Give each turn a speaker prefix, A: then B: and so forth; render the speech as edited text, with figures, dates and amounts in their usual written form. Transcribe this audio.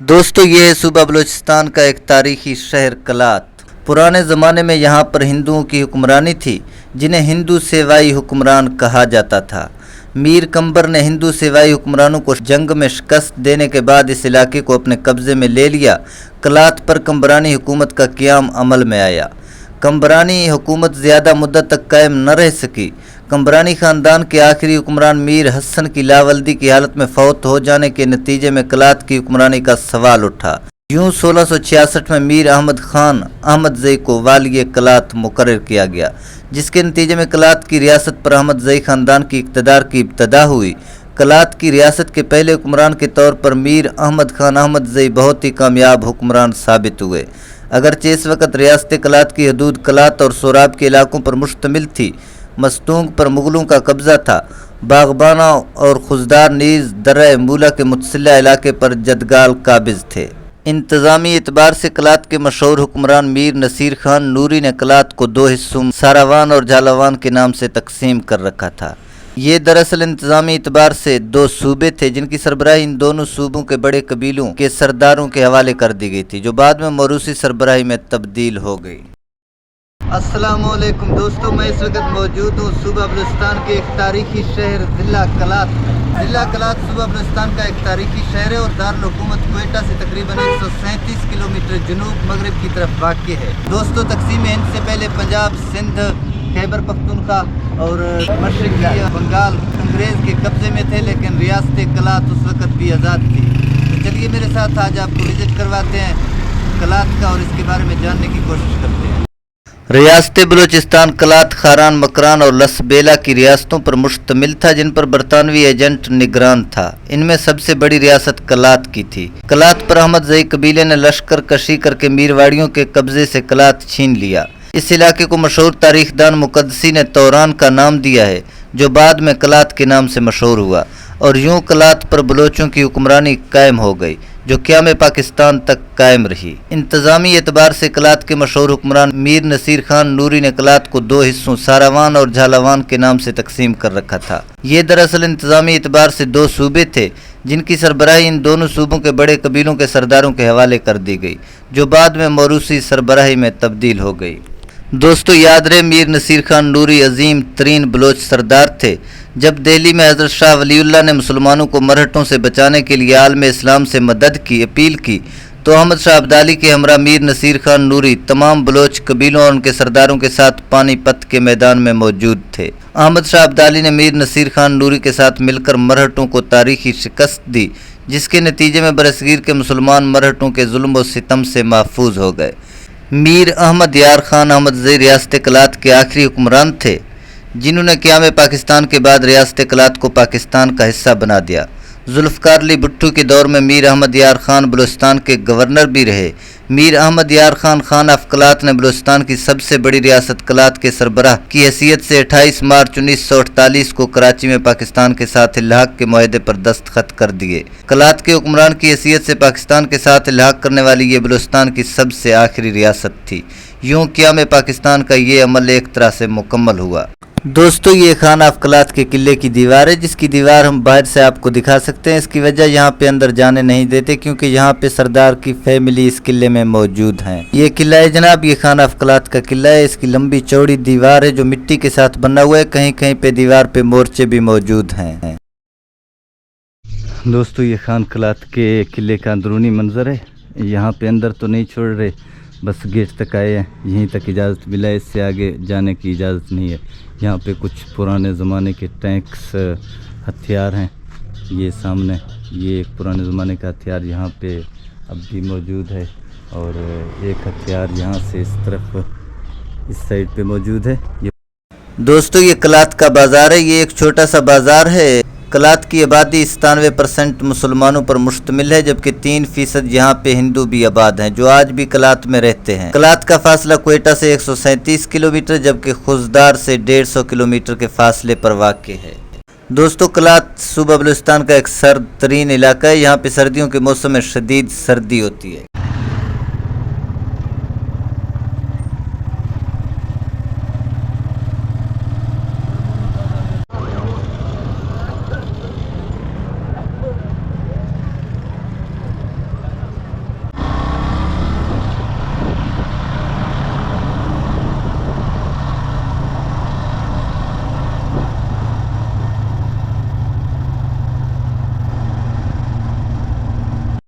A: दोस्तों ये है सूबा बलूचिस्तान का एक तारीखी शहर कलात। पुराने ज़माने में यहाँ पर हिंदुओं की हुक्मरानी थी, जिन्हें हिंदू सेवाई हुक्मरान कहा जाता था। मीर कंबर ने हिंदू सेवाई हुक्मरानों को जंग में शिकस्त देने के बाद इस इलाके को अपने कब्ज़े में ले लिया। कलात पर कंबरानी हुकूमत का क़याम अमल में आया। कंबरानी हुकूमत ज़्यादा मुद्दत तक कायम न रह सकी। कंबरानी ख़ानदान के आखिरी हुक्मरान मीर हसन की लावल्दी की हालत में फौत हो जाने के नतीजे में कलात की हुक्मरानी का सवाल उठा। यूँ 1666 में मीर अहमद खान अहमद जई को वाली कलात मुकर्रर किया गया, जिसके नतीजे में कलात की रियासत पर अहमद जई ख़ानदान की इक़्तिदार की इब्तदा हुई। कलात की रियासत के पहले हुक्मरान के तौर पर मीर अहमद खान अहमद जई बहुत ही कामयाब हुक्मरान साबित हुए। अगरचे इस वक्त रियासत कलात की हदूद कलात और सोराब के इलाकों पर मुश्तमिल थी। मस्तूंग पर मुगलों का कब्ज़ा था। बागबाना और खुजदार नीज़ दर्रा मूला के मुतसिला इलाके पर जदगाल काबिज थे। इंतज़ामी एतबार से कलात के मशहूर हुक्मरान मीर नसीर खान नूरी ने कलात को दो हिस्सों सारावान और झालावान के नाम से तकसीम कर रखा था। ये दरअसल इंतज़ामी एतबार से दो सूबे थे, जिनकी सरबराही इन दोनों सूबों के बड़े कबीलों के सरदारों के हवाले कर दी गई थी, जो बाद में मौरूसी सरबराही में तब्दील हो गई। अस्सलामुअलैकुम दोस्तों, मैं इस वक्त मौजूद हूँ सूबा बलूचिस्तान के एक तारीखी शहर ज़िला कलात। ज़िला कलात सूबा बलूचिस्तान का एक तारीखी शहर है और दारुल हुकूमत क्वेटा से तकरीबन 137 किलोमीटर जनूब मगरब की तरफ वाक़ है। दोस्तों, तकसीम हिंद से पहले पंजाब, सिंध, खैबर पख्तूनख्वा और मशरक़ी बंगाल अंग्रेज़ के कब्ज़े में थे, लेकिन रियासत कलात उस वक़्त भी आज़ाद थी। तो चलिए मेरे साथ आज आपको विज़िट करवाते हैं कलात का और इसके बारे में जानने की कोशिश करते हैं। रियासत बलूचिस्तान कलात, खारान, मकरान और लसबेला की रियासतों पर मुश्तमिल था, जिन पर बरतानवी एजेंट निगरान था। इनमें सबसे बड़ी रियासत कलात की थी। कलात पर अहमद जई कबीले ने लश्कर कशी करके मीरवाड़ियों के कब्जे से कलात छीन लिया। इस इलाके को मशहूर तारीखदान मुकद्दसी ने तौरान का नाम दिया है, जो बाद में कलात के नाम से मशहूर हुआ, और यूँ कलात पर बलोचों की हुक्मरानी कायम हो गई, जो क़याम पाकिस्तान तक कायम रही। इंतज़ामी एतबार से कलात के मशहूर हुक्मरान मीर नसीर खान नूरी ने कलात को दो हिस्सों सारावान और झालावान के नाम से तकसीम कर रखा था। ये दरअसल इंतज़ामी एतबार से दो सूबे थे, जिनकी सरबराही इन दोनों सूबों के बड़े कबीलों के सरदारों के हवाले कर दी गई, जो बाद में मौरूसी सरबराही में तब्दील हो गई। दोस्तों, याद रहे मीर नसीर खान नूरी अजीम तरीन बलोच सरदार थे। जब दिल्ली में हज़रत शाह वलीउल्लाह ने मुसलमानों को मरहटों से बचाने के लिए आलम इस्लाम से मदद की अपील की, तो अहमद शाह अब्दाली के हमरा मीर नसीर खान नूरी तमाम बलोच कबीलों और उनके सरदारों के साथ पानीपत के मैदान में मौजूद थे। अहमद शाह अब्दाली ने मीर नसीर खान नूरी के साथ मिलकर मरहटों को तारीखी शिकस्त दी, जिसके नतीजे में बरसगीर के मुसलमान मरहटों के जुल्म व सितम से महफूज हो गए। मीर अहमद यार खान अहमद जई रियासत कलात के आखिरी हुक्मरान थे, जिन्होंने क़याम पाकिस्तान के बाद रियासत कलात को पाकिस्तान का हिस्सा बना दिया। जुल्फ़िकार अली भुट्टो के दौर में मीर अहमद यार खान बलूचिस्तान के गवर्नर भी रहे। मीर अहमद यार खान ऑफ कलात ने बलूचिस्तान की सबसे बड़ी रियासत कलात के सरबराह की हैसियत से 28 मार्च 1948 को कराची में पाकिस्तान के साथ इल्हाक़ के मुआहदे पर दस्तखत कर दिए। कलात के हुक्मरान की हैसियत से पाकिस्तान के साथ इल्हाक़ करने वाली ये बलूचिस्तान की सबसे आखिरी रियासत थी। यूँ क़याम पाकिस्तान का ये अमल एक तरह से मुकम्मल हुआ। दोस्तों, ये खान ऑफ कलात के किले की दीवार है, जिसकी दीवार हम बाहर से आपको दिखा सकते हैं। इसकी वजह यहाँ पे अंदर जाने नहीं देते, क्योंकि यहाँ पे सरदार की फैमिली इस किले में मौजूद हैं। ये किला है जनाब, ये खान ऑफ कलात का किला है। इसकी लंबी चौड़ी दीवार है जो मिट्टी के साथ बना हुआ है। कहीं कहीं पे दीवार पे मोर्चे भी मौजूद हैं। दोस्तों, ये खान कलात के किले का अंदरूनी मंजर है। यहाँ पे अंदर तो नहीं छोड़ रहे, बस गेट तक आए हैं, यहीं तक इजाज़त मिला है, इससे आगे जाने की इजाज़त नहीं है। यहाँ पे कुछ पुराने ज़माने के टैंक्स हथियार हैं। ये सामने ये एक पुराने ज़माने का हथियार यहाँ पे अब भी मौजूद है, और एक हथियार यहाँ से इस तरफ इस साइड पे मौजूद है। दोस्तों, ये कलात का बाज़ार है। ये एक छोटा सा बाज़ार है। कलात की आबादी 97% मुसलमानों पर मुश्तमिल है, जबकि 3% यहाँ पे हिंदू भी आबाद हैं, जो आज भी कलात में रहते हैं। कलात का फासला क्वेटा से 137 किलोमीटर, जबकि खुजदार से 150 किलोमीटर के फासले पर वाक़ है। दोस्तों, कलात सूबा बलूचिस्तान का एक सर्द तरीन इलाका है। यहाँ पे सर्दियों के मौसम में शदीद सर्दी होती है।